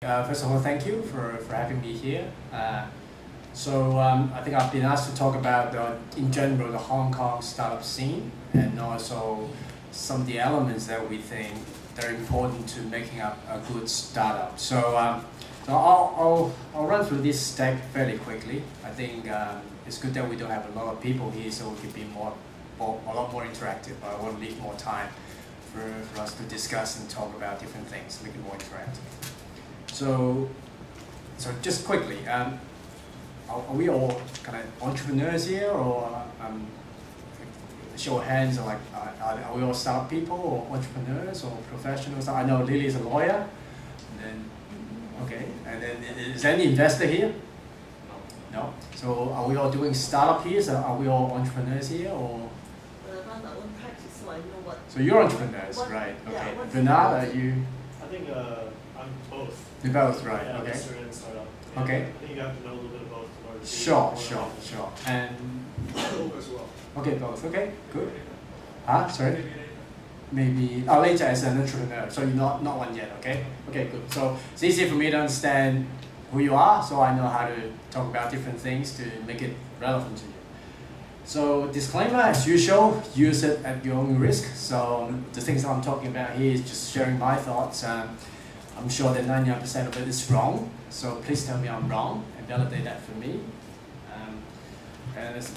First of all, thank you for having me here. I think I've been asked to talk about, in general, the Hong Kong startup scene and also some of the elements that we think that are important to making up a good startup. I'll run through this deck fairly quickly. I think it's good that we don't have a lot of people here, so we can be a lot more interactive. But I want to leave more time for us to discuss and talk about different things, make it more interactive. So just quickly, are we all kind of entrepreneurs here, or show of hands, or are we all startup people, or entrepreneurs, or professionals? I know Lily is a lawyer, and then is there any investor here? No. So are we all doing startup here? So are we all entrepreneurs here, or? I run my own practice, so I know what. So you're entrepreneurs, right? Okay. Yeah, Bernard, are you? I think I'm both. You're both, right? Yeah, okay. investor and startup. Okay. I think you have to know a little bit of both in order to. Sure. And both as well. okay, both. Okay, good. Sorry. Maybe later as an entrepreneur. So you're not one yet. Okay. Okay, good. So it's easy for me to understand who you are, so I know how to talk about different things to make it relevant to you. So disclaimer, as usual, use it at your own risk. So the things I'm talking about here is just sharing my thoughts. I'm sure that 99% of it is wrong, so please tell me I'm wrong and validate that for me. And it's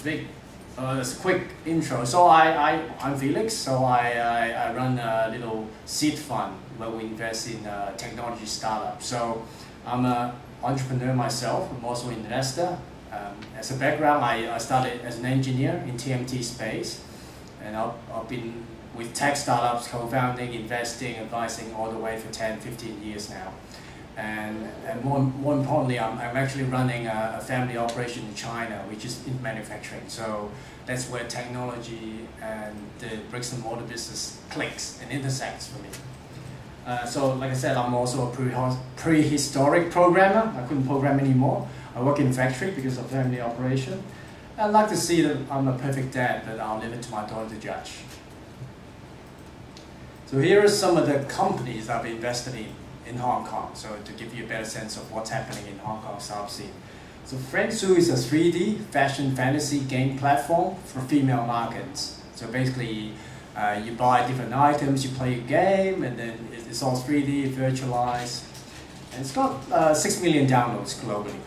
a quick intro. So I'm Felix. So I run a little seed fund where we invest in technology startups. So I'm an entrepreneur myself. I'm also an investor. As a background, I started as an engineer in TMT space, and I've been with tech startups, co-founding, investing, advising all the way for 10, 15 years now. And more importantly, I'm actually running a family operation in China, which is in manufacturing. So that's where technology and the bricks and mortar business clicks and intersects for me. So like I said, I'm also a prehistoric programmer. I couldn't program anymore. I work in factory because of family operation. I'd like to see that I'm a perfect dad, but I'll leave it to my daughter to judge. So here are some of the companies I've invested in Hong Kong, so to give you a better sense of what's happening in Hong Kong startup scene. So Friendsu is a 3D fashion fantasy game platform for female markets. So basically, you buy different items, you play a game, and then it's all 3D, virtualized. And it's got 6 million downloads globally.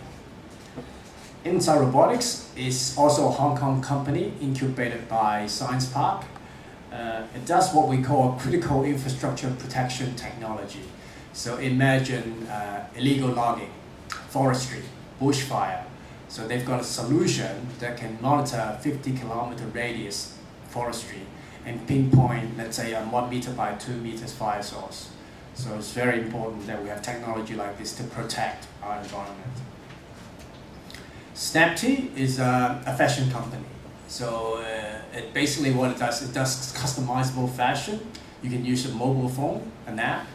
Inside Robotics is also a Hong Kong company incubated by Science Park. It does what we call critical infrastructure protection technology. So imagine illegal logging, forestry, bushfire. So they've got a solution that can monitor 50-kilometer radius forestry and pinpoint, let's say, a 1 meter by 2 meters fire source. So it's very important that we have technology like this to protect our environment. Snapty is a fashion company. So it basically what it does customizable fashion. You can use a mobile phone, an app,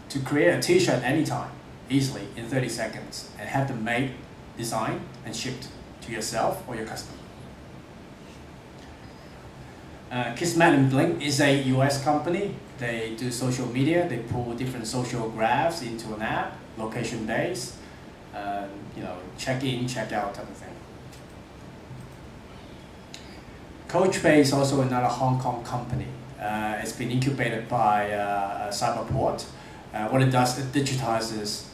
to create a t-shirt anytime, easily, in 30 seconds, and have them made, designed, and shipped to yourself or your customer. Kismet and Blink is a US company. They do social media. They pull different social graphs into an app, location-based, check in, check out type of thing. Coachbase is also another Hong Kong company. It's been incubated by Cyberport. What it does, it digitizes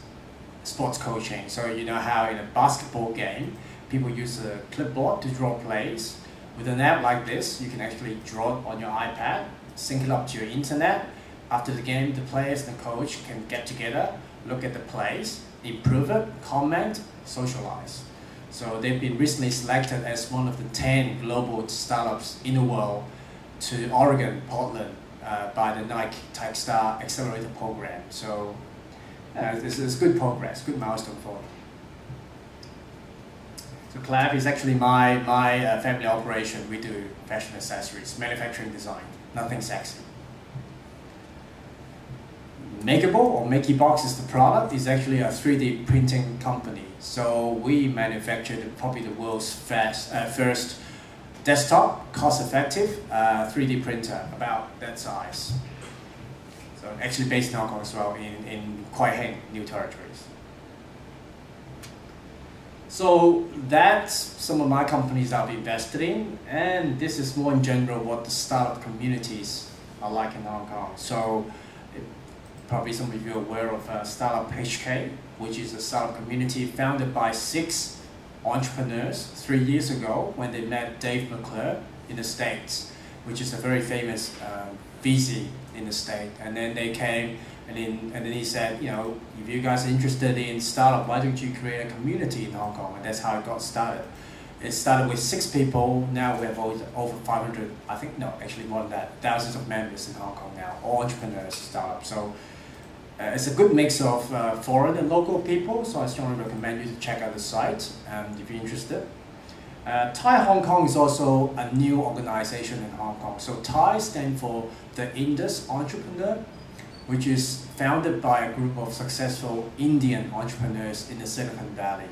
sports coaching. So you know how in a basketball game, people use a clipboard to draw plays. With an app like this, you can actually draw it on your iPad, sync it up to your internet. After the game, the players and the coach can get together, look at the plays, improve it, comment, socialize. So they've been recently selected as one of the 10 global startups in the world to Oregon, Portland, by the Nike Techstar Accelerator Program. So this is good progress, good milestone for them. So Clav is actually my family operation. We do fashion accessories, manufacturing design, nothing sexy. Makeable, or Makeybox is the product, is actually a 3D printing company. So we manufactured probably the world's first desktop, cost-effective 3D printer, about that size. So actually based in Hong Kong as well, in Kwai Hing, New Territories. So that's some of my companies I've invested in, and this is more in general what the startup communities are like in Hong Kong. So probably some of you are aware of StartMeup HK, which is a startup community founded by 6 entrepreneurs 3 years ago when they met Dave McClure in the States, which is a very famous VC in the state. And then they came and then he said, you know, if you guys are interested in startup, why don't you create a community in Hong Kong? And that's how it got started. It started with 6 people. Now we have over 500, I think, no, actually more than that, thousands of members in Hong Kong now, all entrepreneurs, startups. So it's a good mix of foreign and local people. So I strongly recommend you to check out the site if you're interested. TIE Hong Kong is also a new organization in Hong Kong. So TIE stands for the Indus Entrepreneur, which is founded by a group of successful Indian entrepreneurs in the Silicon Valley.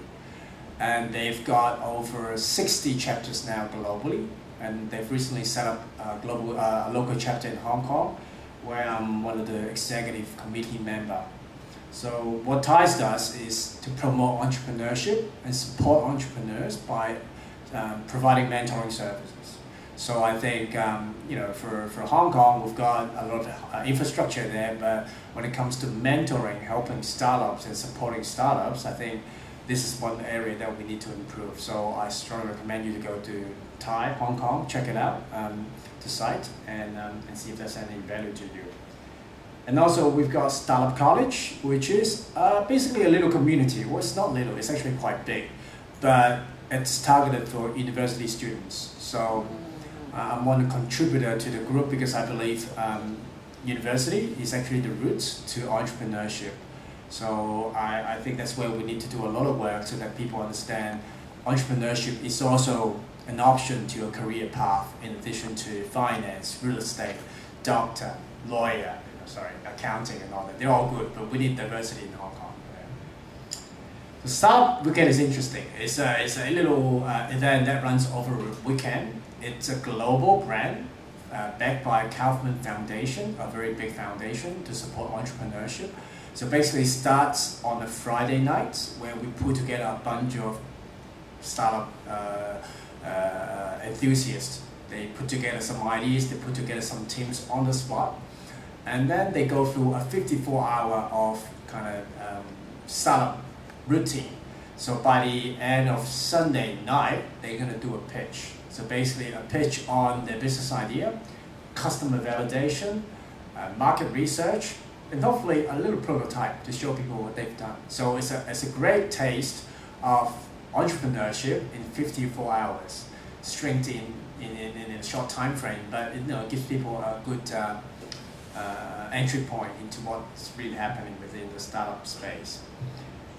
And they've got over 60 chapters now globally. And they've recently set up a local chapter in Hong Kong, where I'm one of the executive committee member. So what TIES does is to promote entrepreneurship and support entrepreneurs by providing mentoring services. So I think, you know, for Hong Kong, we've got a lot of infrastructure there, but when it comes to mentoring, helping startups and supporting startups, I think this is one area that we need to improve. So I strongly recommend you to go to TIE Hong Kong, check it out, the site, and see if there's any value to you. And also we've got Startup College, which is basically a little community. Well, it's not little, it's actually quite big, but it's targeted for university students. So I'm one contributor to the group because I believe university is actually the roots to entrepreneurship. So I think that's where we need to do a lot of work so that people understand entrepreneurship is also an option to a career path in addition to finance, real estate, doctor, lawyer, accounting and all that. They're all good, but we need diversity in Hong Kong. The Startup Weekend is interesting. It's a little event that runs over a weekend. It's a global brand backed by Kaufman Foundation, a very big foundation to support entrepreneurship. So basically it starts on a Friday night where we put together a bunch of startup enthusiasts. They put together some ideas, they put together some teams on the spot, and then they go through a 54-hour of kind of startup routine. So by the end of Sunday night, they're going to do a pitch. So basically a pitch on their business idea, customer validation, market research, and hopefully a little prototype to show people what they've done. So it's a great taste of entrepreneurship in 54 hours, stringed in a short time frame, but it gives people a good entry point into what's really happening within the startup space.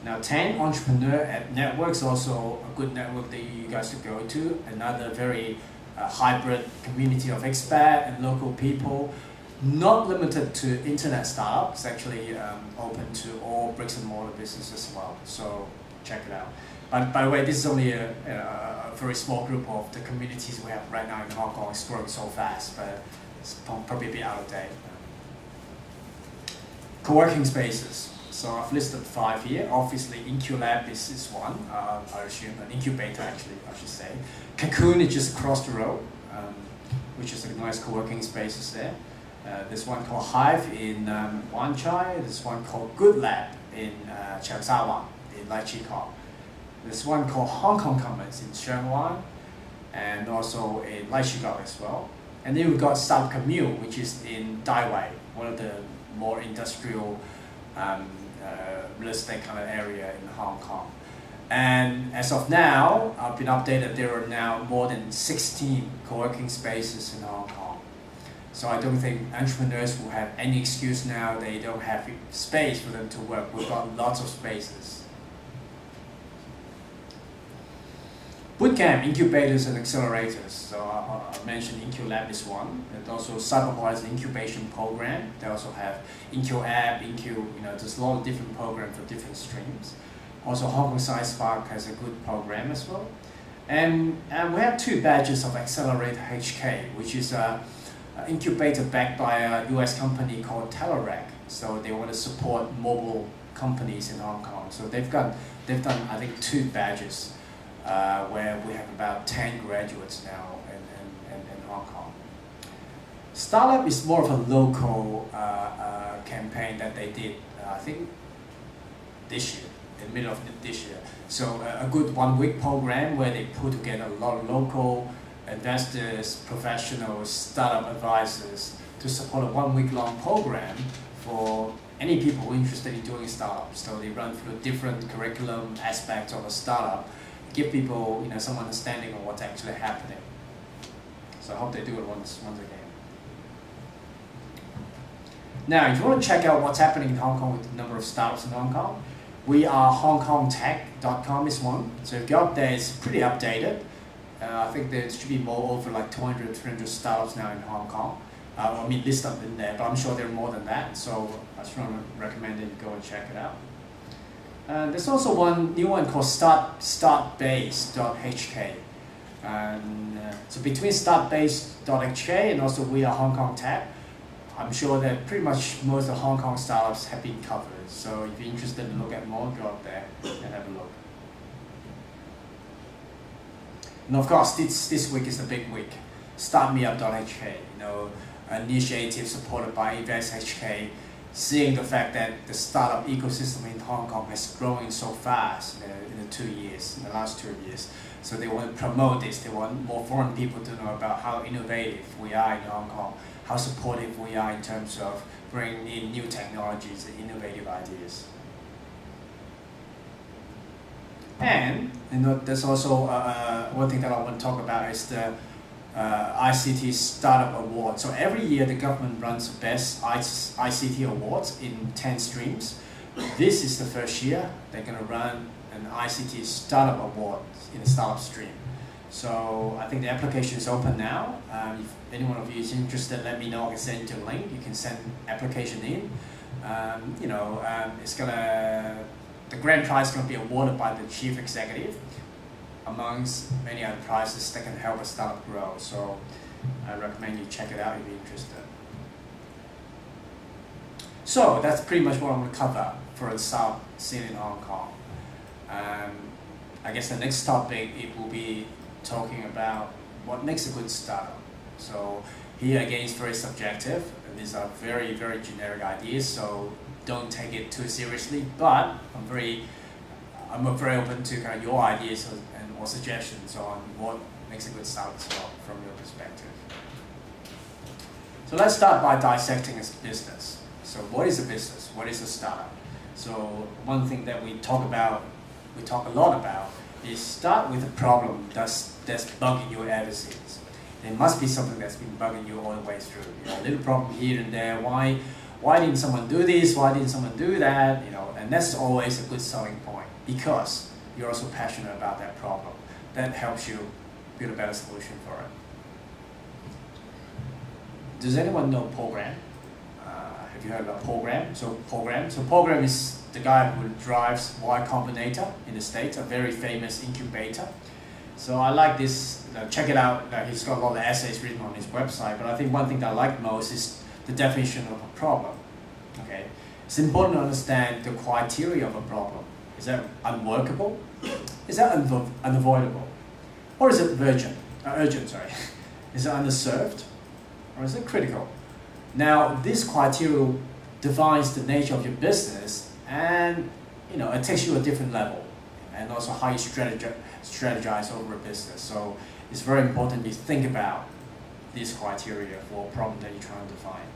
Now, 10 Entrepreneur Network is also a good network that you guys should go to. Another very hybrid community of expat and local people, not limited to internet startups, actually open to all bricks and mortar business as well. So check it out. But by the way, this is only a very small group of the communities we have right now in Hong Kong. It's growing so fast, but it's probably a bit out of date. Co-working spaces. So I've listed 5 here. Obviously, Incu-Lab is one, I assume, an incubator actually, I should say. Cocoon is just across the road, which is a nice co-working spaces there. There's one called Hive in Wan Chai. There's one called Good Lab in Chao Sa in Lai Chi Kong. There's one called Hong Kong Commons in Sheung Wan, and also in Lai Chi Kong as well. And then we've got StartMeUpHK, which is in Dai Wai, one of the more industrial real estate kind of area in Hong Kong. And as of now, I've been updated, there are now more than 16 co-working spaces in Hong Kong. So I don't think entrepreneurs will have any excuse now they don't have space for them to work. We've got lots of spaces. Bootcamp, incubators and accelerators. So I mentioned Incu-Lab is one. There's also Cyberpoise incubation program. They also have Incu-Lab, there's a lot of different programs for different streams. Also Hong Kong Science Park has a good program as well. And we have 2 batches of Accelerator HK, which is an incubator backed by a US company called Telerak. So they want to support mobile companies in Hong Kong. So they've done I think 2 badges where we have about 10 graduates now in Hong Kong. Startup is more of a local campaign that they did, I think, this year, in the middle of this year. So a good 1-week program where they put together a lot of local investors, professionals, startup advisors to support a 1-week-long program for any people who are interested in doing startups. So they run through different curriculum aspects of a startup, give people some understanding of what's actually happening. So I hope they do it once again. Now, if you want to check out what's happening in Hong Kong with the number of startups in Hong Kong, we are hongkongtech.com is one. So if you go up there, it's pretty updated. I think there should be more over like 200, 300 startups now in Hong Kong. I mean, listed in there, but I'm sure there are more than that. So I strongly recommend that you go and check it out. There's also one new one called StartBase.HK. So between StartBase.HK and also we are Hong Kong Tech, I'm sure that pretty much most of Hong Kong startups have been covered. So if you're interested in look at more, go up there and have a look. And of course, this week is the big week. StartMeUp.HK, initiative supported by InvestHK, seeing the fact that the startup ecosystem in Hong Kong is growing so fast in the last 2 years. So they want to promote this. They want more foreign people to know about how innovative we are in Hong Kong, how supportive we are in terms of bringing in new technologies and innovative ideas. And there's also one thing that I want to talk about is the ICT Startup Award. So every year the government runs the best ICT awards in 10 streams. This is the first year they're going to run an ICT Startup Award in the startup stream. So I think the application is open now. If any one of you is interested, let me know. I can send you a link. You can send application in. The grand prize is going to be awarded by the chief executive, amongst many other prizes that can help a startup grow. So I recommend you check it out if you're interested. So that's pretty much what I'm going to cover for the startup scene in Hong Kong. I guess the next topic, it will be talking about what makes a good startup. So here again, it's very subjective. These are very, very generic ideas, so don't take it too seriously. But I'm very open to kind of your ideas or suggestions on what makes a good startup as well from your perspective. So let's start by dissecting a business. So what is a business? What is a startup? So one thing that we talk a lot about, is start with a problem that's bugging you ever since. There must be something that's been bugging you all the way through. A little problem here and there. Why didn't someone do this? Why didn't someone do that? And that's always a good selling point because you're also passionate about that problem. That helps you build a better solution for it. Does anyone know Program? Have you heard about Program? So Program is the guy who drives Y Combinator in the States, a very famous incubator. So I like this, check it out. He's got a lot of essays written on his website, but I think one thing that I like most is the definition of a problem. Okay, it's important to understand the criteria of a problem. Is that unworkable? Is that unavoidable? Or is it urgent? Is it underserved? Or is it critical? Now, this criteria defines the nature of your business, and it takes you a different level, and also how you strategize over a business. So it's very important you think about these criteria for a problem that you're trying to define.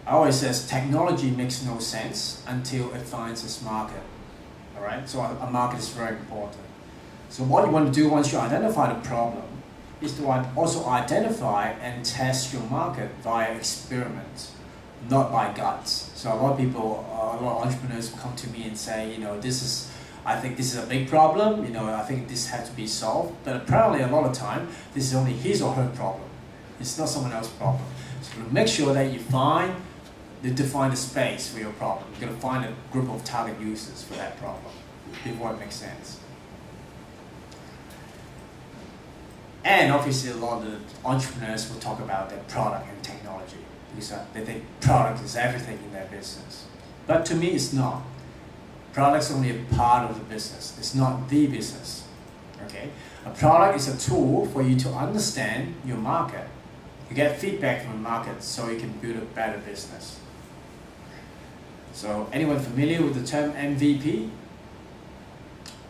I always says technology makes no sense until it finds its market. All right, so a market is very important. So what you want to do once you identify the problem is to also identify and test your market via experiments, not by guts. So a lot of entrepreneurs come to me and say, I think this is a big problem, I think this has to be solved, but apparently a lot of time, this is only his or her problem. It's not someone else's problem. So make sure that you define the space for your problem. You're going to find a group of target users for that problem before it makes sense. And obviously a lot of the entrepreneurs will talk about their product and technology. because they think product is everything in their business. But to me, it's not. Product's only a part of the business. It's not the business. Okay? A product is a tool for you to understand your market. You get feedback from the market so you can build a better business. So anyone familiar with the term MVP?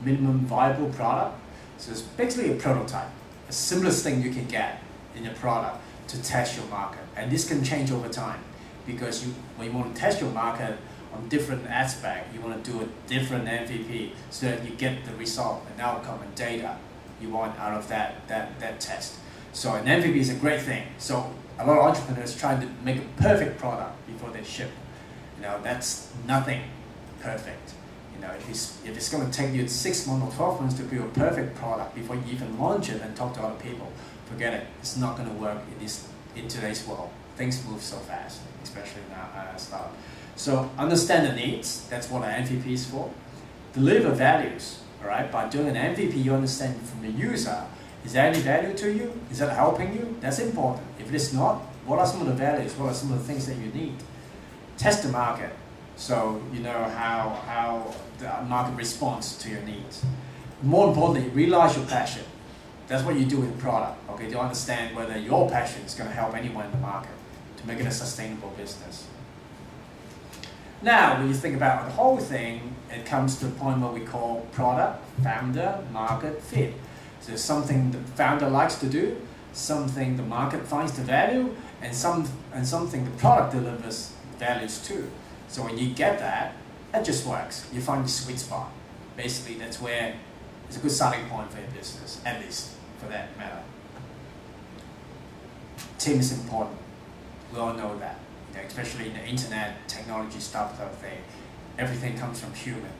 Minimum viable product? So it's basically a prototype, the simplest thing you can get in a product to test your market. And this can change over time because when you want to test your market on different aspects, you want to do a different MVP so that you get the result and outcome and data you want out of that test. So an MVP is a great thing. So a lot of entrepreneurs try to make a perfect product before they ship. That's nothing perfect. If it's going to take you 6 months or 12 months to build a perfect product before you even launch it and talk to other people, forget it. It's not going to work in today's world. Things move so fast, especially now startup. So understand the needs. That's what an MVP is for. Deliver values. All right. By doing an MVP, you understand from the user. Is there any value to you? Is that helping you? That's important. If it is not, what are some of the values? What are some of the things that you need? Test the market. So you know how the market responds to your needs. More importantly, realize your passion. That's what you do with the product, okay? To understand whether your passion is going to help anyone in the market to make it a sustainable business. Now, when you think about the whole thing, it comes to the point where we call product, founder, market, fit. So something the founder likes to do, something the market finds the value, and something the product delivers values to. So when you get that, it just works. You find the sweet spot. Basically, that's where it's a good starting point for your business, at least for that matter. Team is important. We all know that. Especially in the internet technology stuff thing, everything comes from human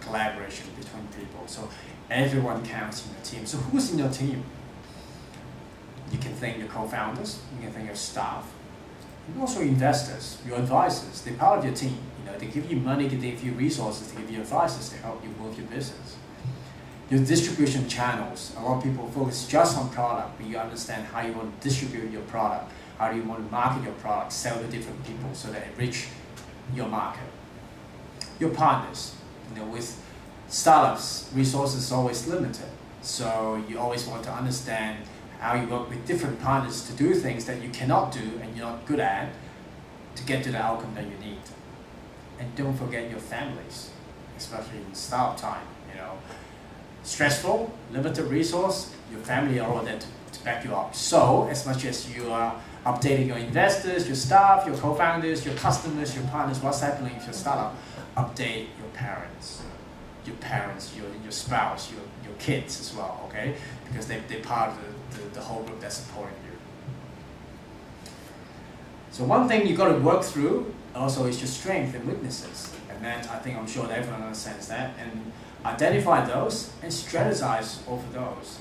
collaboration between people. So everyone counts in your team. So who's in your team? You can thank your co-founders. You can thank your staff. And also investors, your advisors. They're part of your team. They give you money, they give you resources, they give you advices to help you move your business. Your distribution channels. A lot of people focus just on product, but you understand how you want to distribute your product. How do you want to market your product, sell to different people so that it reach your market? Your partners. With startups, resources are always limited. So you always want to understand how you work with different partners to do things that you cannot do and you're not good at to get to the outcome that you need. And don't forget your families, especially in startup time. Stressful, limited resource, your family are all there to back you up. So as much as you are updating your investors, your staff, your co-founders, your customers, your partners, what's happening with your startup, update your parents, your spouse, your kids as well, okay? Because they're part of the whole group that's supporting you. So one thing you got to work through also is your strengths and weaknesses. And that, I'm sure that everyone understands that. And identify those and strategize over those.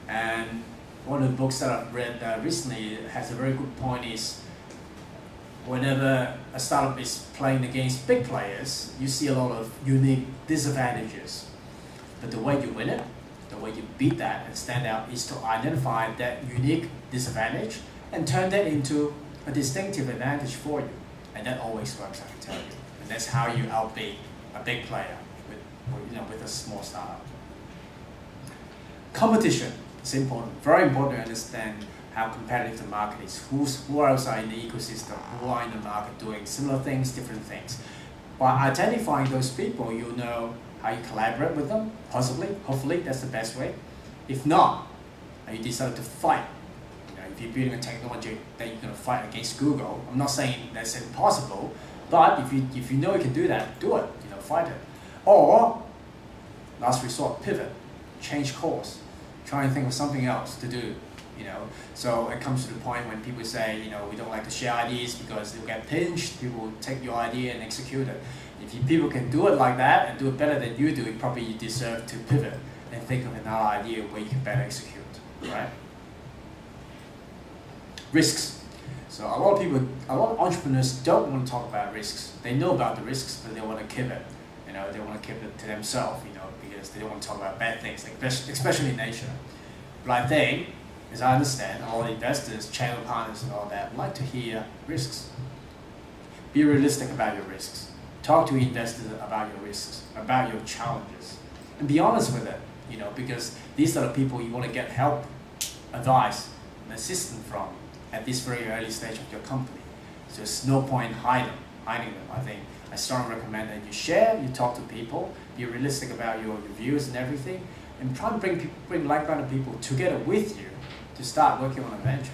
And one of the books that I've read recently has a very good point is whenever a startup is playing against big players, you see a lot of unique disadvantages. But the way you win it, the way you beat that and stand out is to identify that unique disadvantage and turn that into a distinctive advantage for you. And that always works, I can tell you. And that's how you outbeat a big player with a small startup. Competition is important, very important to understand how competitive the market is. Who else are in the ecosystem? Who are in the market doing similar things, different things? By identifying those people, you'll know how you collaborate with them, possibly, hopefully, that's the best way. If not, and you decide to fight. If you're building a technology that you're going to fight against Google, I'm not saying that's impossible, but if you know you can do that, do it, fight it. Or, last resort, pivot, change course, try and think of something else to do. So it comes to the point when people say, we don't like to share ideas because they'll get pinched. People will take your idea and execute it. If people can do it like that and do it better than you do, you probably deserve to pivot and think of another idea where you can better execute, right? Risks. So a lot of entrepreneurs don't want to talk about risks. They know about the risks, but they want to keep it. They want to keep it to themselves, because they don't want to talk about bad things, especially in Asia. But I think as I understand, all investors, channel partners and all that like to hear risks. Be realistic about your risks. Talk to investors about your risks, about your challenges, and be honest with it, because these are the people you want to get help, advice, and assistance from at this very early stage of your company. So there's no point hiding them. I think I strongly recommend that you share, you talk to people, be realistic about your views and everything, and try and bring like-minded people together with you to start working on a venture.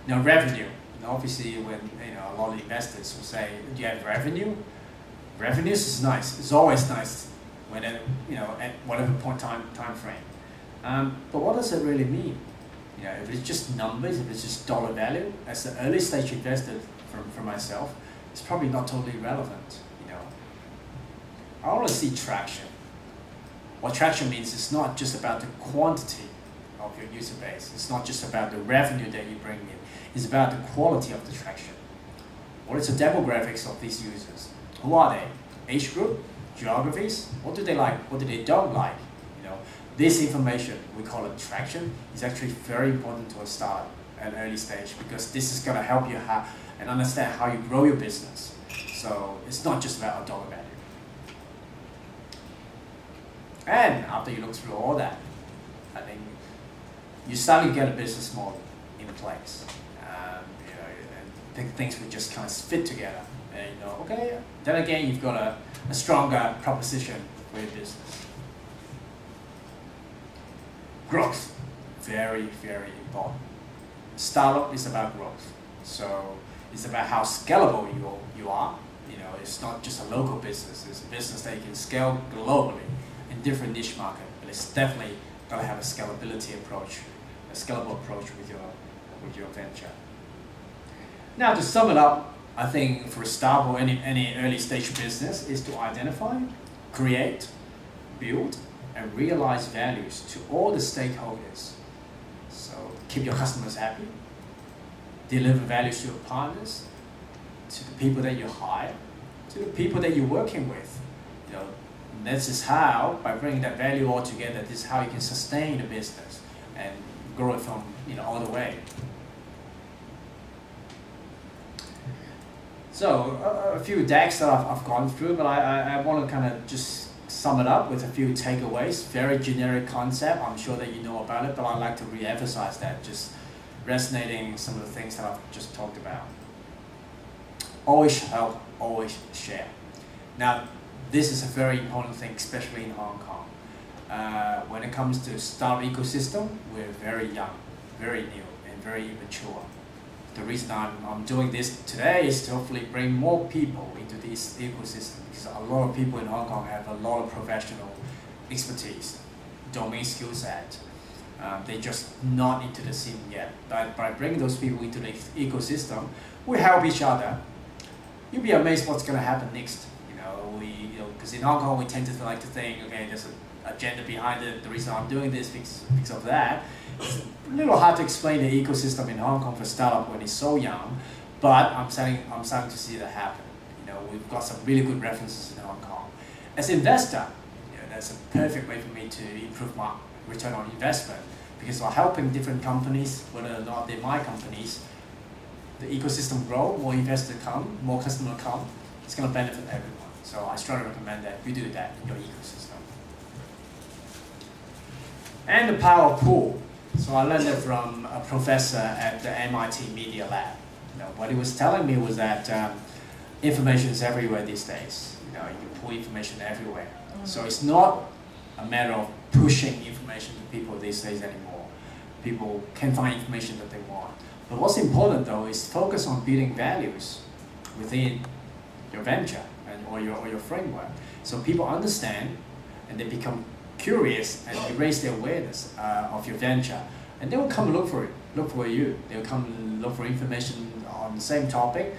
Now, revenue. Obviously, when a lot of investors will say, "Do you have revenue?" Revenues is nice. It's always nice when at whatever point time frame. But what does it really mean? If it's just numbers, if it's just dollar value, as an early stage investor for myself, it's probably not totally relevant. I want to see traction. What traction means is not just about the quantity of your user base. It's not just about the revenue that you bring in. It's about the quality of the traction. What is the demographics of these users? Who are they? Age group? Geographies? What do they like? What do they don't like? This information, we call it traction, is actually very important to a startup at an early stage, because this is going to help you and understand how you grow your business. So it's not just about a dollar value. And after you look through all that, I think you start to get a business model in place. And things will just kind of fit together. And okay, then again, you've got a stronger proposition for your business. Growth, very, very important. Startup is about growth. So it's about how scalable you are. It's not just a local business. It's a business that you can scale globally in different niche market. But it's definitely got to have a scalability approach, a scalable approach with your venture. Now, to sum it up, I think for a startup or any early stage business is to identify, create, build, and realize values to all the stakeholders. So keep your customers happy, deliver values to your partners, to the people that you hire, to the people that you're working with. This is how, by bringing that value all together, this is how you can sustain the business and grow it from all the way. So a few decks that I've gone through, but I want to kind of just sum it up with a few takeaways. Very generic concept. I'm sure that you know about it, but I'd like to re-emphasize that, just resonating some of the things that I've just talked about. Always help, always share. Now, this is a very important thing, especially in Hong Kong. When it comes to startup ecosystem, we're very young, very new, and very immature. The reason I'm doing this today is to hopefully bring more people into this ecosystem, because a lot of people in Hong Kong have a lot of professional expertise, domain skill set. They're just not into the scene yet. But by bringing those people into the ecosystem, we help each other. You'll be amazed what's going to happen next. Because in Hong Kong we tend to like to think, okay, there's an agenda behind it. The reason I'm doing this because of that. It's a little hard to explain the ecosystem in Hong Kong for startup when it's so young, but I'm starting to see that happen. We've got some really good references in Hong Kong. As an investor, that's a perfect way for me to improve my return on investment, because by helping different companies, whether or not they're my companies, the ecosystem grow, more investors come, more customers come, it's going to benefit everyone. So I strongly recommend that you do that in your ecosystem. And the power of pull. So I learned it from a professor at the MIT Media Lab. What he was telling me was that information is everywhere these days. You can pull information everywhere. So it's not a matter of pushing information to people these days anymore. People can find information that they want. But what's important though is focus on building values within your venture or your framework. So people understand and they become curious and you raise their awareness of your venture, and they will come look for you. They'll come look for information on the same topic,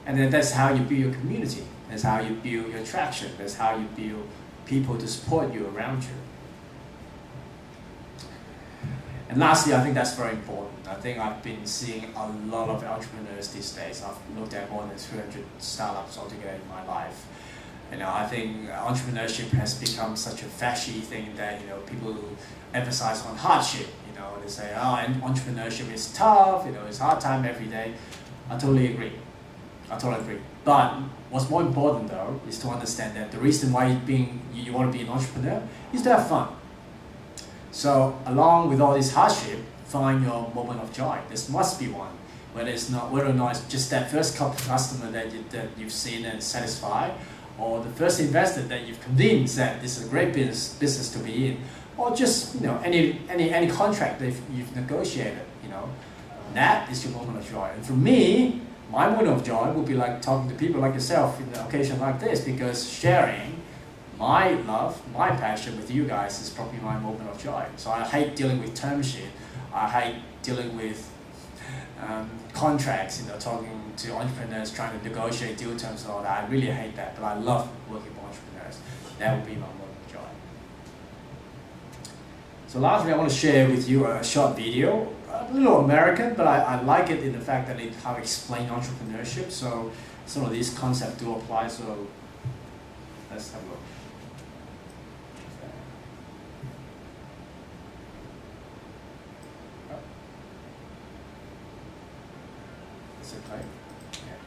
and then that's how you build your community. That's how you build your traction. That's how you build people to support you around you. And lastly, I think that's very important. I think I've been seeing a lot of entrepreneurs these days. I've looked at more than 300 startups altogether in my life. I think entrepreneurship has become such a flashy thing that people emphasize on hardship. They say, oh, and entrepreneurship is tough. It's hard time every day. I totally agree. But what's more important though is to understand that the reason why you want to be an entrepreneur is to have fun. So along with all this hardship, find your moment of joy. This must be one. Whether or not it's just that first customer that you've seen and satisfied, or the first investor that you've convinced that this is a great business to be in, or just any contract that you've negotiated. That is your moment of joy. And for me, my moment of joy would be like talking to people like yourself in an occasion like this, because sharing my love, my passion with you guys is probably my moment of joy. So I hate dealing with term sheet. I hate dealing with contracts, talking to entrepreneurs, trying to negotiate deal terms and all that. I really hate that, but I love working with entrepreneurs. That would be my moment of joy. So lastly, I want to share with you a short video, a little American, but I like it in the fact that it how it explains entrepreneurship. So some of these concepts do apply. So let's have a look. Is it play? Yeah.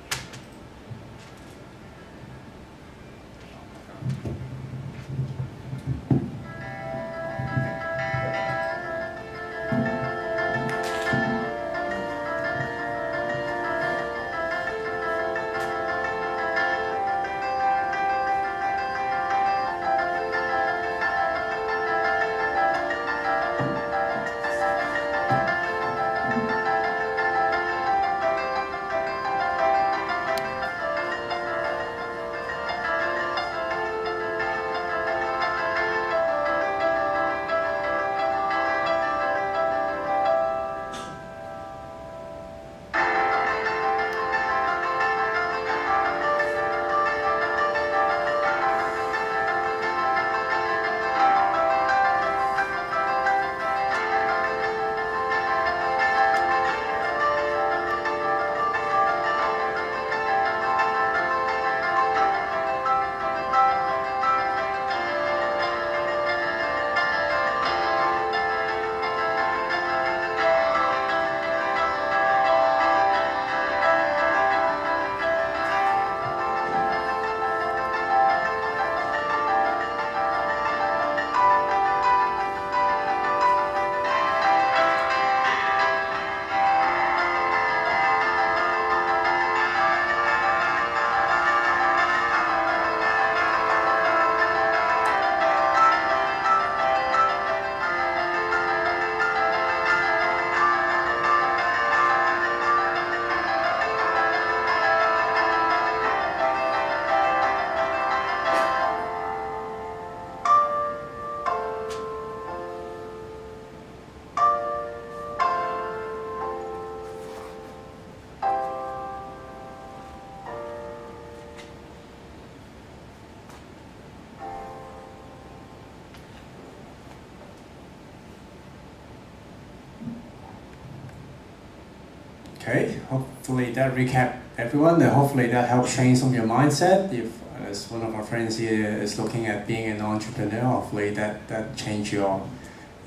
Okay, hopefully that recap everyone, and hopefully that helped change some of your mindset. If as one of our friends here is looking at being an entrepreneur, hopefully that changed your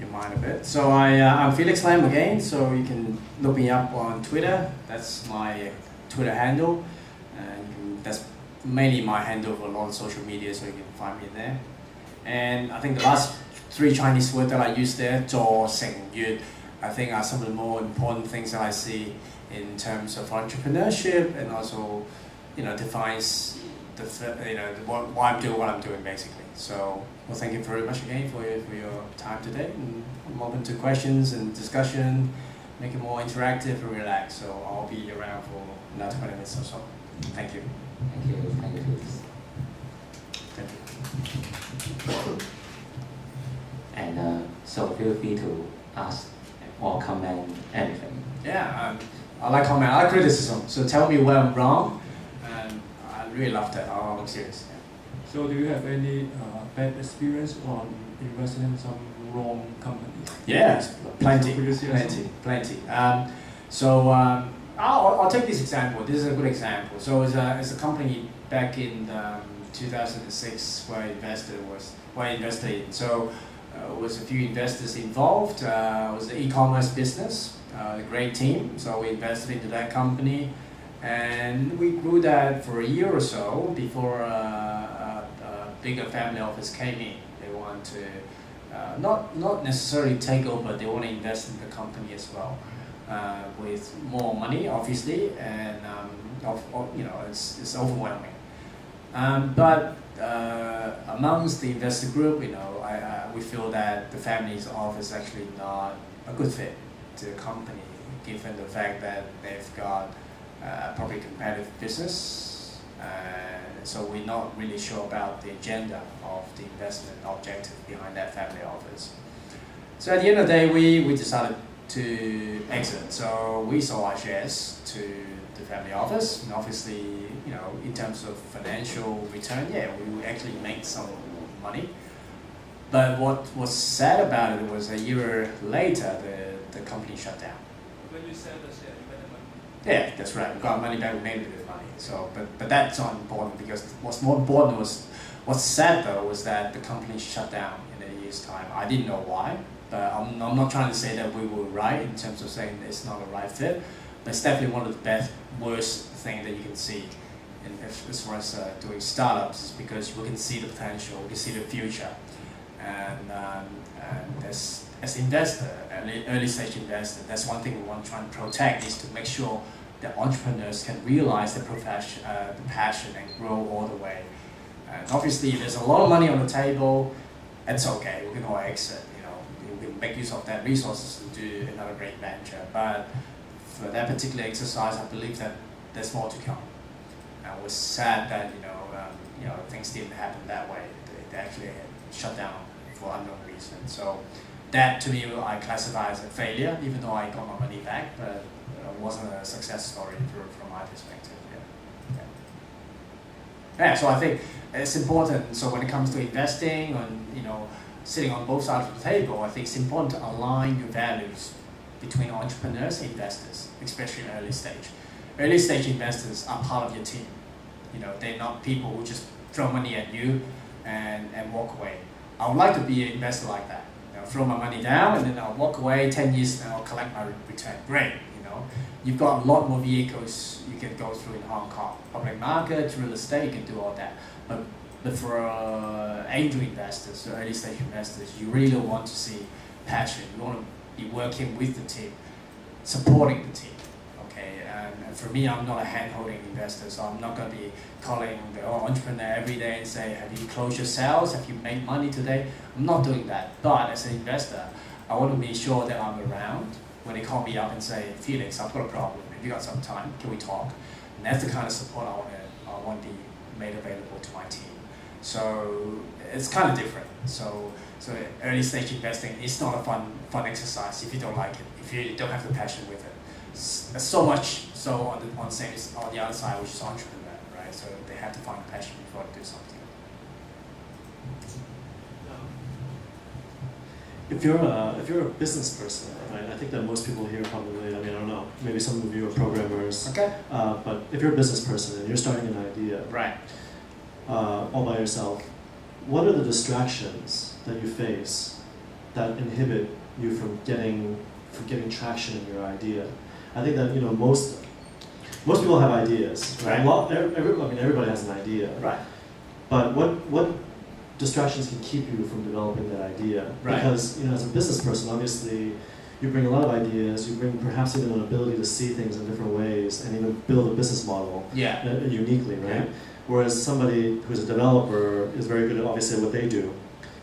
mind a bit. So I'm Felix Lam again, so you can look me up on Twitter. That's my Twitter handle, and that's mainly my handle for a lot of social media, so you can find me there. And I think the last 3 Chinese words that I use there, 做成月, I think are some of the more important things that I see in terms of entrepreneurship, and also, defines why I'm doing what I'm doing basically. So, well, thank you very much again for your time today, and I'm open to questions and discussion, make it more interactive and relaxed. So I'll be around for another 20 minutes or so. Thank you. Thank you. Thank you. Thank you. And so feel free to ask or comment anything. Yeah, I like comment. I like criticism. So tell me where I'm wrong, and I really love that. I'm serious. Yeah. So do you have any bad experience on investing in some wrong company? Yeah, plenty. I'll take this example. This is a good example. So it's a company back in 2006 where I invested in. So was a few investors involved. It was an e-commerce business, a great team. So we invested into that company, and we grew that for a year or so before a bigger family office came in. They want to not necessarily take over, they want to invest in the company as well, with more money, obviously, and it's overwhelming. But amongst the investor group, we feel that the family's office is actually not a good fit to the company, given the fact that they've got probably competitive business. So we're not really sure about the agenda of the investment objective behind that family office. So at the end of the day, we decided to exit. So we sold our shares to the family office, and obviously, in terms of financial return, we actually made some money. But what was sad about it was a year later, the company shut down. When you sell the share, you get the money. Yeah, that's right. We got money back, we made a bit of money. So, but that's not important, because what's more important what's sad though was that the company shut down in a year's time. I didn't know why, but I'm not trying to say that we were right in terms of saying it's not a right fit. But it's definitely one of the worst things that you can see as far as doing startups, is because we can see the potential, we can see the future, and as investor, early stage investor, that's one thing we want to try and protect, is to make sure that entrepreneurs can realize the passion and grow all the way. And obviously, there's a lot of money on the table. It's okay. We can all exit. We can make use of that resources to do another great venture. But for that particular exercise, I believe that there's more to come. And it was sad that things didn't happen that way. They actually shut down for unknown reasons. So that, to me, I classify as a failure, even though I got my money back, but it wasn't a success story from my perspective. Yeah, so I think it's important. So when it comes to investing, sitting on both sides of the table, I think it's important to align your values between entrepreneurs and investors, especially in early stage. Early stage investors are part of your team. They're not people who just throw money at you and walk away. I would like to be an investor like that. Throw my money down and then I'll walk away 10 years and I'll collect my return. Great, You've got a lot more vehicles you can go through in Hong Kong. Public markets, real estate, you can do all that. But for angel investors, or early stage investors, you really want to see passion. You want to be working with the team, supporting the team. Okay, and for me, I'm not a hand-holding investor, so I'm not going to be calling the entrepreneur every day and say, have you closed your sales? Have you made money today? I'm not doing that. But as an investor, I want to be sure that I'm around when they call me up and say, Felix, I've got a problem. Have you got some time? Can we talk? And that's the kind of support I want to be made available to my team. So it's kind of different. So early stage investing is not a fun exercise if you don't like it, if you don't have the passion with it. So much so on the other side, which is entrepreneur, right? So they have to find passion before they do something. If you're a business person, right, I think that most people here probably, I don't know, maybe some of you are programmers. Okay. But if you're a business person and you're starting an idea, right, all by yourself, what are the distractions that you face that inhibit you from getting traction in your idea? I think that most people have ideas, right? Right. Everybody has an idea, right. But what distractions can keep you from developing that idea? Right. Because as a business person, obviously, you bring a lot of ideas. You bring perhaps even an ability to see things in different ways and even build a business model uniquely, right? Yeah. Whereas somebody who's a developer is very good at obviously what they do.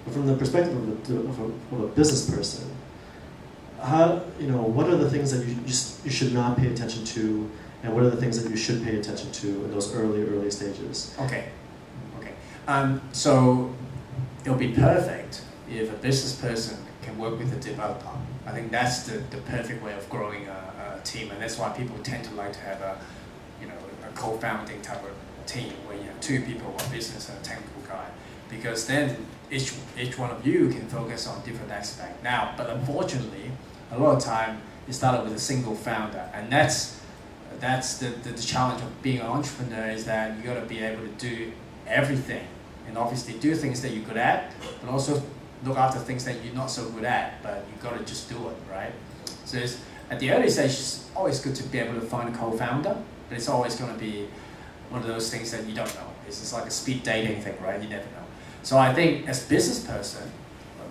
But from the perspective of a business person, what are the things that you should not pay attention to, and what are the things that you should pay attention to in those early stages? Okay. So it'll be perfect if a business person can work with a developer. I think that's the perfect way of growing a team, and that's why people tend to like to have a co-founding type of team where you have two people, one business and a technical guy, because then each one of you can focus on different aspects. Now, but unfortunately, a lot of time it started with a single founder, and that's the challenge of being an entrepreneur, is that you got to be able to do everything. And obviously do things that you're good at, but also look after things that you're not so good at, but you gotta just do it, right? So at the early stage, it's always good to be able to find a co-founder, but it's always gonna be one of those things that you don't know. It's just like a speed dating thing, right? You never know. So I think as a business person,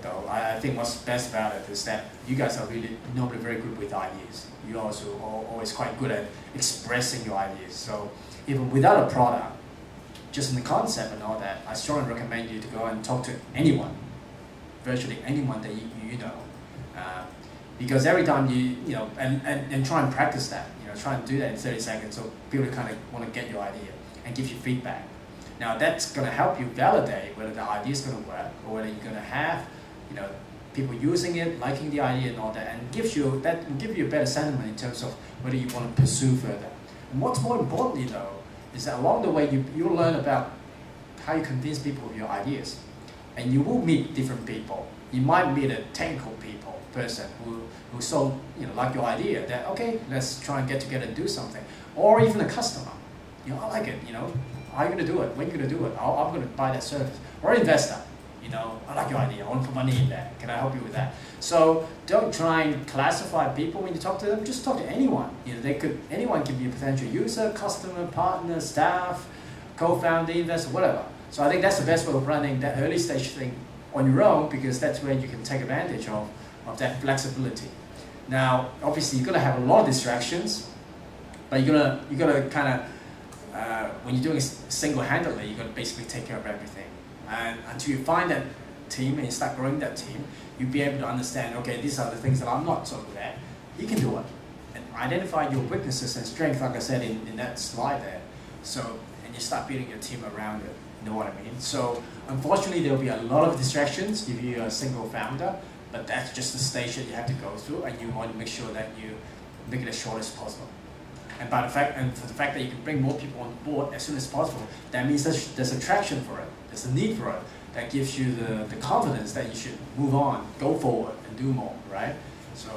though, I think what's best about it is that you guys are really normally very good with ideas. You're also always quite good at expressing your ideas. So even without a product, just in the concept and all that, I strongly recommend you to go and talk to anyone, virtually anyone that you know. Because every time you know, and try and practice that, you know, try and do that in 30 seconds so people kind of want to get your idea and give you feedback. Now that's going to help you validate whether the idea is going to work or whether you're going to have, you know, people using it, liking the idea and all that, and that will give you a better sentiment in terms of whether you want to pursue further. And what's more importantly though, is that along the way you'll learn about how you convince people of your ideas. And you will meet different people. You might meet a technical person who so, you know, like your idea that, okay, let's try and get together and do something. Or even a customer. You know, I like it, you know, how are you going to do it? When are you going to do it? I'm going to buy that service. Or an investor. You know, I like your idea, I want to put money in that. Can I help you with that? So don't try and classify people when you talk to them. Just talk to anyone. You know, anyone can be a potential user, customer, partner, staff, co-founder, investor, whatever. So I think that's the best way of running that early stage thing on your own, because that's where you can take advantage of that flexibility. Now, obviously, you're gonna have a lot of distractions, but you're gonna kind of when you're doing it single-handedly, you're gonna basically take care of everything. And until you find that team and you start growing that team, you'll be able to understand, okay, these are the things that I'm not so good at. You can do it. And identify your weaknesses and strengths, like I said in that slide there. So, and you start building your team around it. You know what I mean? So, unfortunately, there'll be a lot of distractions if you're a single founder, but that's just the stage that you have to go through, and you want to make sure that you make it as short as possible. And for the fact that you can bring more people on board as soon as possible, that means there's attraction for it. There's a need for it. That gives you the confidence that you should move on, go forward, and do more, right? So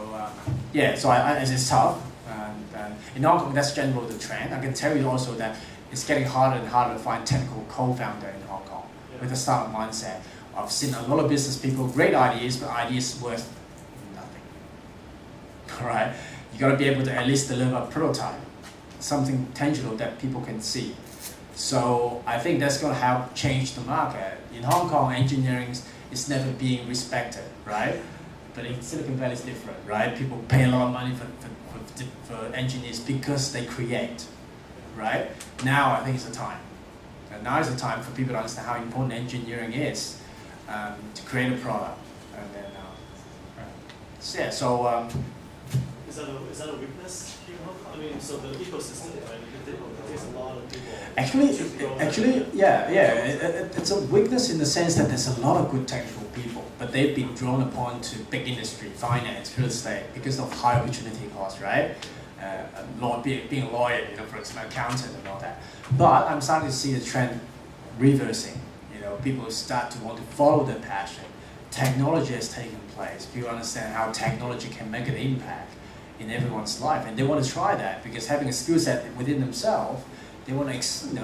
yeah, so it's tough. And in Hong Kong, that's generally the trend. I can tell you also that it's getting harder and harder to find technical co-founder in Hong Kong with a startup mindset. I've seen a lot of business people, great ideas, but ideas worth nothing. All right, you got to be able to at least deliver a prototype, something tangible that people can see. So I think that's going to help change the market. In Hong Kong, engineering is never being respected, right? But in Silicon Valley, it's different, right? People pay a lot of money for engineers because they create, right? Now I think it's the time. And now is the time for people to understand how important engineering is to create a product. And then, so yeah, so. Is that a weakness here in Hong Kong? I mean, so the ecosystem, right? It takes a lot of people. Actually, yeah. It's a weakness in the sense that there's a lot of good technical people, but they've been drawn upon to big industry, finance, real estate, because of high opportunity cost, right? Being a lawyer, you know, for example, accountant and all that. But I'm starting to see the trend reversing. You know, people start to want to follow their passion. Technology has taken place. People understand how technology can make an impact in everyone's life, and they want to try that because having a skill set within themselves, they want to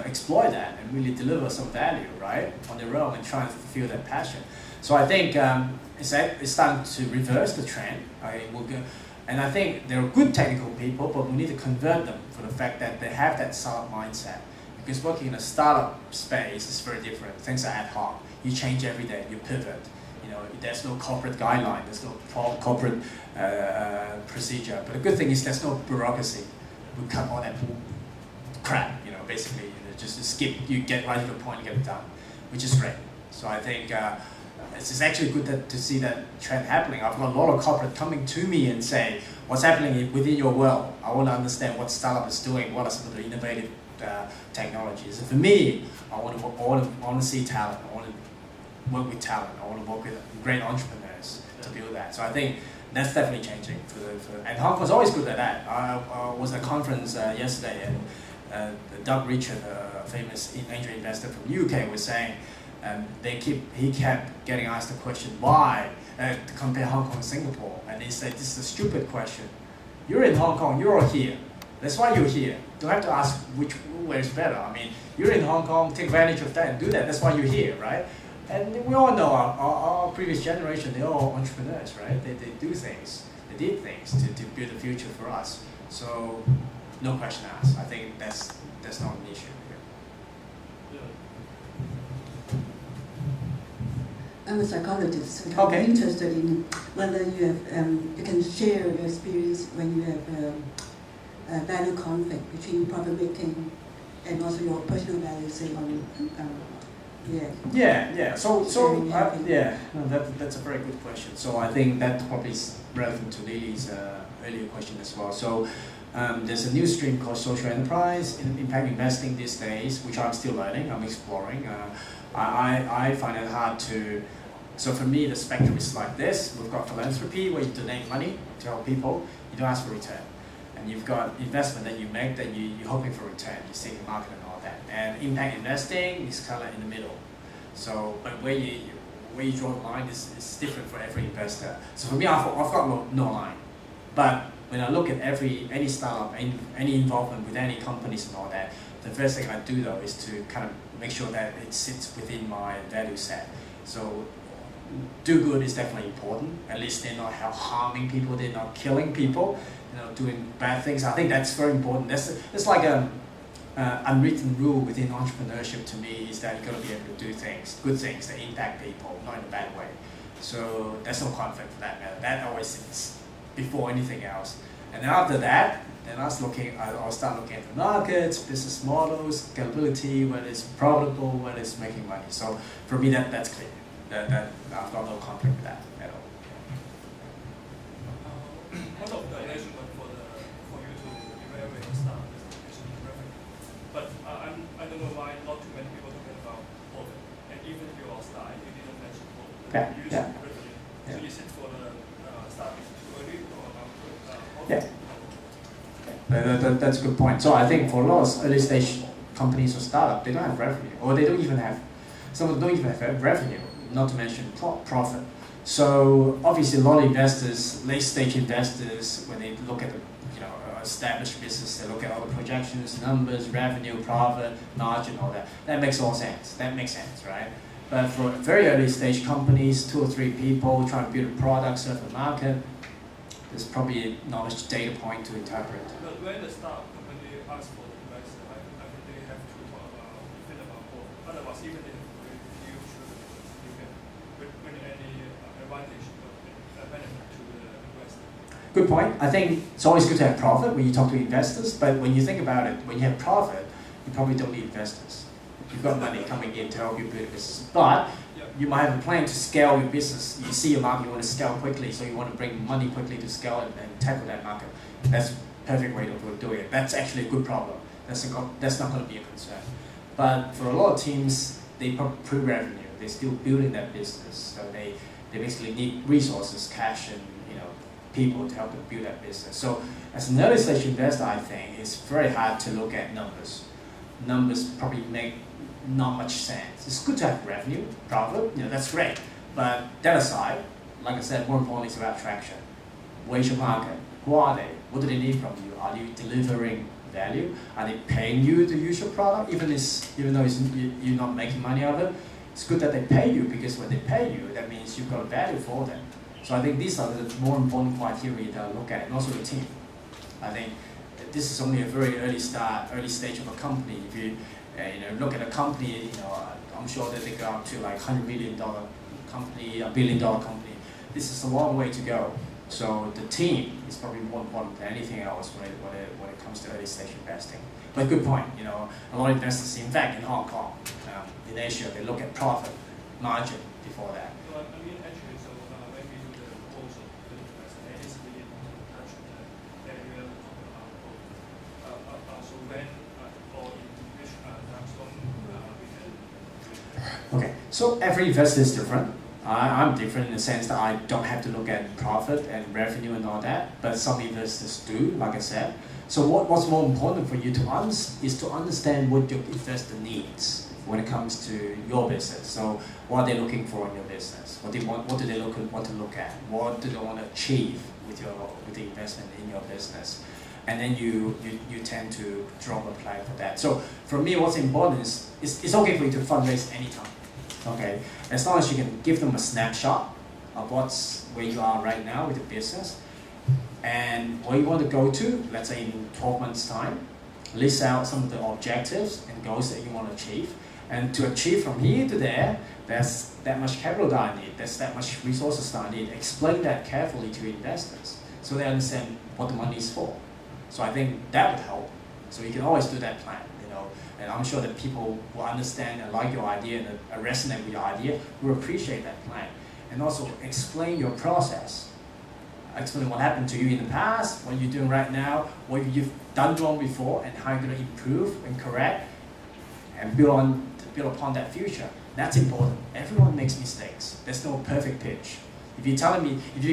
exploit that and really deliver some value, right, on their own and try and fulfill that passion. So I think it's starting to reverse the trend. And I think there are good technical people, but we need to convert them for the fact that they have that startup mindset. Because working in a startup space is very different. Things are ad hoc. You change every day. You pivot. You know, there's no corporate guideline. There's no corporate procedure. But the good thing is there's no bureaucracy. We cut all that crap. You know, basically, just skip. You get right to the point and get it done, which is great. So I think it's actually good to see that trend happening. I've got a lot of corporate coming to me and say, "What's happening within your world? I want to understand what startup is doing. What are some of the innovative technologies?" And for me, I want to see talent. I want to work with talent. I want to work with great entrepreneurs to build that. So I think that's definitely changing. And Hong Kong's always good at that. I was at a conference yesterday, and Doug Richard, a famous angel investor from the UK, was saying he kept getting asked the question, why to compare Hong Kong and Singapore? And he said, this is a stupid question. You're in Hong Kong, you're all here. That's why you're here. You don't have to ask where is better. I mean, you're in Hong Kong, take advantage of that and do that. That's why you're here, right? And we all know our previous generation, they're all entrepreneurs, right? They do things, they did things to build a future for us. So, no question asked. I think that's not an issue here. I'm a psychologist, so Okay. I'm interested in whether you have you can share your experience when you have a value conflict between profit making and also your personal values, say on Yeah. So yeah, no, that's a very good question. So I think that probably is relevant to Lily's earlier question as well. So there's a new stream called social enterprise, impact investing these days, which I'm still learning. I'm exploring. I find it hard to. So for me, the spectrum is like this. We've got philanthropy, where you donate money to help people. You don't ask for return. And you've got investment that you make that you're hoping for return. You see the market and all that. And impact investing is kind of in the middle. So, but where you draw the line is different for every investor. So for me, I've got no line. But when I look at any startup, any involvement with any companies and all that, the first thing I do though is to kind of make sure that it sits within my value set. So do good is definitely important. At least they're not harming people, they're not killing people, doing bad things. I think that's very important. That's like a unwritten rule within entrepreneurship to me, is that you've got to be able to do things, good things that impact people, not in a bad way. So there's no conflict for that matter. That always sits before anything else. And then after that, then I'll start looking at the markets, business models, scalability, whether it's profitable, whether it's making money. So for me, that's clear. That I've got no conflict with that at all. One of the arrangement for you to evaluate start is revenue. But I don't know why not too many people talking about profit. And even your start, you didn't mention profit. You use revenue. So is it for the start too early or not? That's a good point. So I think for a lot of early stage companies or startups, they don't have revenue, or they don't even have. Some of them don't even have revenue, not to mention profit. So obviously, a lot of investors, late stage investors, when they look at the established business, they look at all the projections, numbers, revenue, profit, margin, all that. That makes all sense. That makes sense, right? But for very early stage companies, 2 or 3 people trying to build a product, serve a market, there's probably not much data point to interpret. But when the startup company asks for the investor, I think they have to talk about both. Otherwise, even if you can bring any advantage or benefit to the investor. Good point. I think it's always good to have profit when you talk to investors, but when you think about it, when you have profit, you probably don't need investors. You've got money coming in to help you build a business. But you might have a plan to scale your business. You see your market, you want to scale quickly, so you want to bring money quickly to scale it and tackle that market. That's a perfect way of doing it. That's actually a good problem. That's not going to be a concern. But for a lot of teams, they pre-revenue. They're still building that business, so they basically need resources, cash, and people to help them build that business. So as an early stage investor, I think it's very hard to look at numbers. Numbers probably make not much sense. It's good to have revenue, profit, that's great. But that aside, like I said, more importantly, it's about traction. Where's your market? Who are they? What do they need from you? Are you delivering value? Are they paying you to use your product? Even though you're not making money out of it, it's good that they pay you, because when they pay you, that means you've got a value for them. So I think these are the more important criteria that I look at, and also the team. I think this is only a very early stage of a company. If you look at a company, I'm sure that they go up to like $100 million company, $1 billion company. This is a long way to go. So the team is probably more important than anything else when it comes to early stage investing. But good point. A lot of investors, in fact, in Hong Kong, in Asia, they look at profit margin before that. Actually, so when we do the proposal to the investor, it is the production that we are talking about. So when or in which time zone we can. Okay, so every investor is different. I'm different in the sense that I don't have to look at profit and revenue and all that, but some investors do, like I said. So what's more important for you is to understand what your investor needs when it comes to your business. So what are they looking for in your business? What do they want to look at? What do they want to achieve with the investment in your business? and then you tend to drop a plan for that. So for me, what's important is it's okay for you to fundraise anytime. Okay, as long as you can give them a snapshot of where you are right now with the business and where you want to go to, let's say in 12 months' time, list out some of the objectives and goals that you want to achieve. And to achieve from here to there, there's that much capital that I need, there's that much resources that I need. Explain that carefully to investors so they understand what the money is for. So I think that would help. So you can always do that plan, and I'm sure that people will understand and like your idea and resonate with your idea, will appreciate that plan. And also explain your process. Explain what happened to you in the past, what you're doing right now, what you've done wrong before, and how you're going to improve and correct and build upon that future. That's important. Everyone makes mistakes. There's no perfect pitch. If you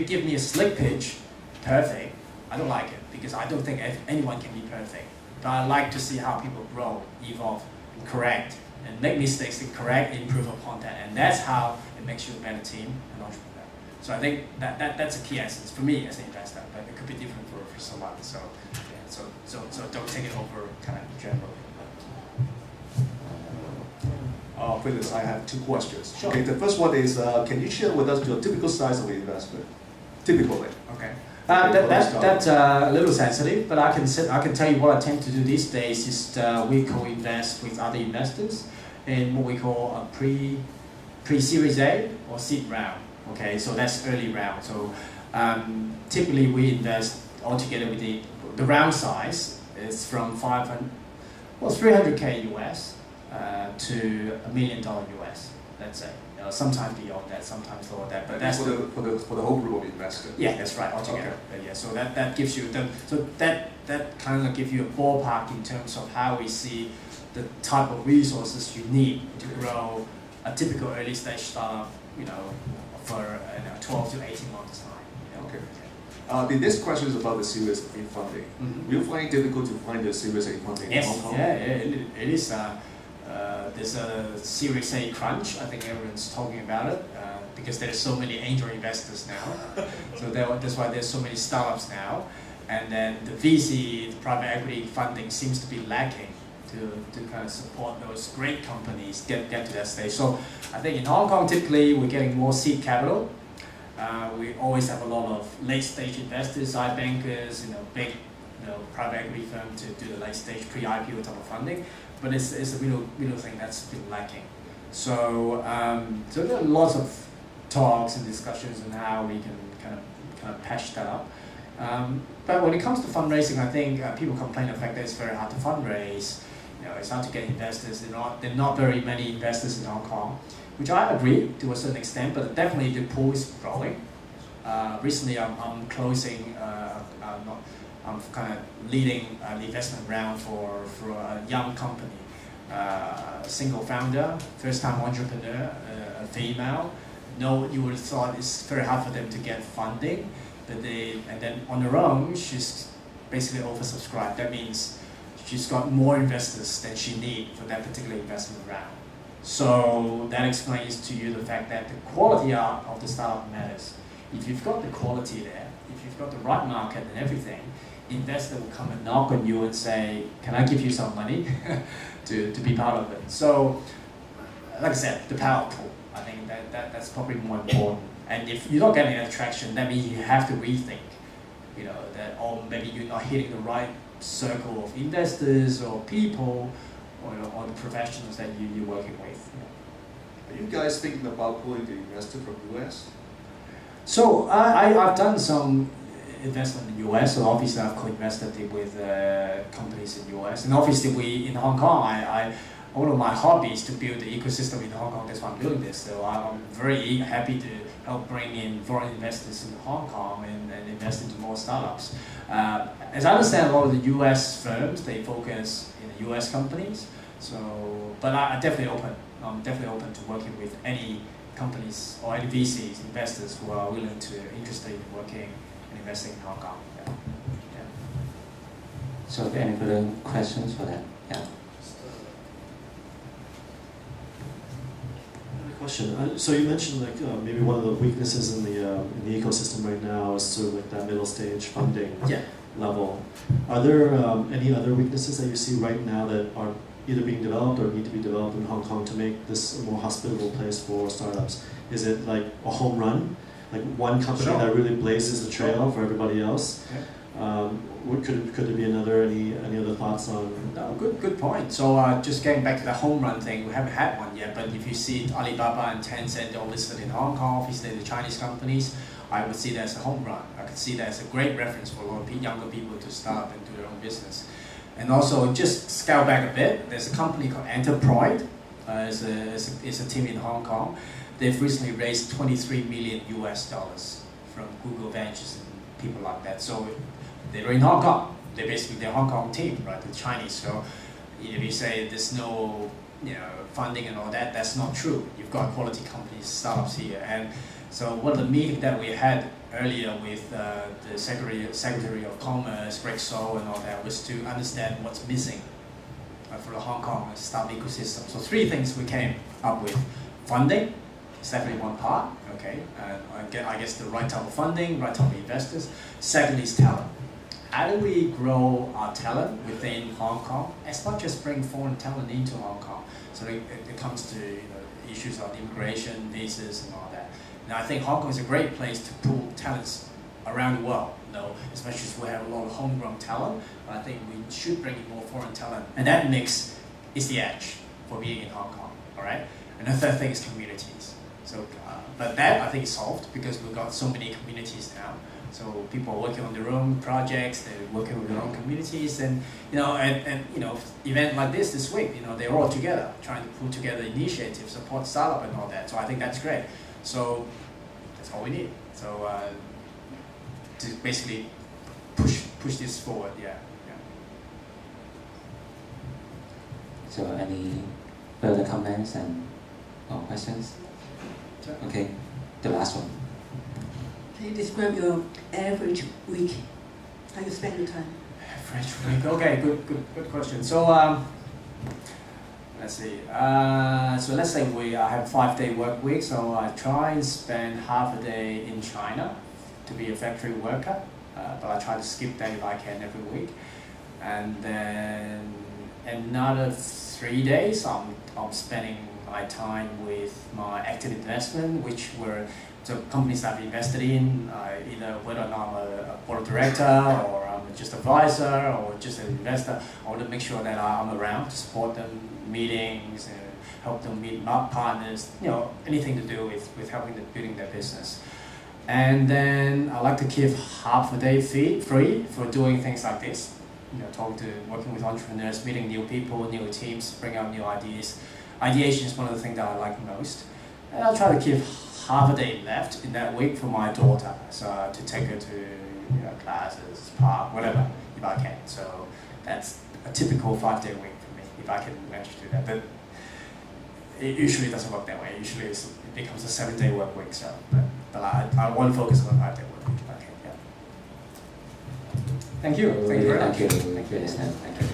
give me a slick pitch, perfect, I don't like it because I don't think anyone can be perfect. But I like to see how people grow, evolve, and correct, and make mistakes and correct, improve upon that. And that's how it makes you a better team and entrepreneur. So I think that's a key essence for me as an investor, but it could be different for someone. So yeah, so don't take it over kind of generally. Felix, I have 2 questions. Sure. Okay, the first one is, can you share with us your typical size of the investment? Typically. Okay. That's a little sensitive, but I can tell you what I tend to do these days is we co-invest with other investors in what we call a pre-Series A or seed round. Okay, so that's early round. So typically we invest altogether with the round size is from 300K US to $1 million US. Let's say. Sometimes beyond that, sometimes lower that, but that's for the whole group of investors. Yeah, that's right, altogether. Okay. Yeah, so that gives you that kind of gives you a ballpark in terms of how we see the type of resources you need to grow a typical early stage startup, for 12 to 18 months time. Okay. The next question is about the Series A funding. Mm-hmm. Do you find it difficult to find the Series A funding in Hong Kong? Yeah, it is. There's a Series A crunch. I think everyone's talking about it because there's so many angel investors now. So that's why there's so many startups now. And then the VC, the private equity funding seems to be lacking to kind of support those great companies get to that stage. So I think in Hong Kong, typically we're getting more seed capital. We always have a lot of late stage investors, bankers, big private equity firm to do the late stage pre-IPO type of funding. But it's a real thing that's been lacking. So so there are lots of talks and discussions on how we can kind of patch that up. But when it comes to fundraising, I think people complain the fact that it's very hard to fundraise. It's hard to get investors. There are not very many investors in Hong Kong, which I agree to a certain extent. But definitely the pool is growing. Recently, I'm closing. I'm kind of leading an investment round for a young company, single founder, first-time entrepreneur, a female. You would have thought it's very hard for them to get funding, and then on her own, she's basically oversubscribed. That means she's got more investors than she needs for that particular investment round. So that explains to you the fact that the quality of the startup matters. If you've got the quality there, if you've got the right market and everything, investor will come and knock on you and say, can I give you some money to be part of it? So, like I said, the power pool, I think that's probably more important. And if you're not getting that traction, that means you have to rethink, or maybe you're not hitting the right circle of investors or people or the professionals that you're working with. Are you guys thinking about pulling the investor from US? So I've done some investment in the US, so obviously I've co-invested with companies in the US, and obviously in Hong Kong, one of my hobbies to build the ecosystem in Hong Kong. That's why I'm doing this. So I'm very happy to help bring in foreign investors in Hong Kong and invest into more startups. As I understand, a lot of the US firms, they focus in the US companies. So, but I'm definitely open. I'm definitely open to working with any companies or any VCs, investors who are interested in working and investing in Hong Kong. Yeah. So, any further questions for that? Yeah. Question. So you mentioned maybe one of the weaknesses in the ecosystem right now is sort of like that middle stage funding. Yeah. level. Are there any other weaknesses that you see right now that are either being developed or need to be developed in Hong Kong to make this a more hospitable place for startups? Is it like a home run, like one company that really blazes the trail for everybody else? Could there be any other thoughts on? No, good point. So just getting back to the home run thing, we haven't had one yet, but if you see Alibaba and Tencent all listed in Hong Kong, obviously the Chinese companies, I would see that as a home run. I could see that as a great reference for a lot of younger people to start up and do their own business. And also, just scale back a bit, there's a company called Enterprise. It's a team in Hong Kong. They've recently raised $23 million from Google Ventures and people like that. So they're in Hong Kong. They're basically the Hong Kong team, right? The Chinese. So if you say there's no funding and all that, that's not true. You've got quality companies, startups here. And so one of the meetings that we had earlier with the Secretary of Commerce, Greg So, and all that was to understand what's missing for the Hong Kong startup ecosystem. So 3 things we came up with. Funding is definitely one part, okay? I guess the right type of funding, right type of investors. Secondly is talent. How do we grow our talent within Hong Kong? It's not just bring foreign talent into Hong Kong. So it comes to issues on immigration, visas, and all that. Now I think Hong Kong is a great place to pull talents around the world, especially if we have a lot of homegrown talent. But I think we should bring in more foreign talent, and that mix is the edge for being in Hong Kong. All right. And the third thing is communities. So, but that I think is solved because we've got so many communities now. So people are working on their own projects, they're working with their own communities, and event like this week, they're all together trying to pull together initiatives, support startup and all that. So I think that's great. So that's all we need. So to basically push this forward, yeah. So any further comments and questions? Sure. Okay, the last one. Can you describe your average week? How you spend your time? Average week. Okay, good question. So let's see. So let's say I have 5-day work week. So I try and spend half a day in China to be a factory worker, but I try to skip that if I can every week, and then another 3 days I'm spending my time with my active investment, which were the companies that I've invested in, either whether or not I'm a board of director or I'm just advisor or just an investor. I want to make sure that I'm around to support them, meetings, and help them meet partners, anything to do with helping them building their business. And then I like to keep half a day free for doing things like this. Working with entrepreneurs, meeting new people, new teams, bring out new ideas. Ideation is one of the things that I like most. And I'll try to keep half a day left in that week for my daughter, so to take her to classes, park, whatever, if I can. So that's a typical 5-day week for me, if I can manage to do that. But it usually doesn't work that way. Usually it becomes a 7-day work week. So, but I want to focus on a 5-day work week if I can. Yeah. Thank you. Thank you very much. Thank you. Thank you.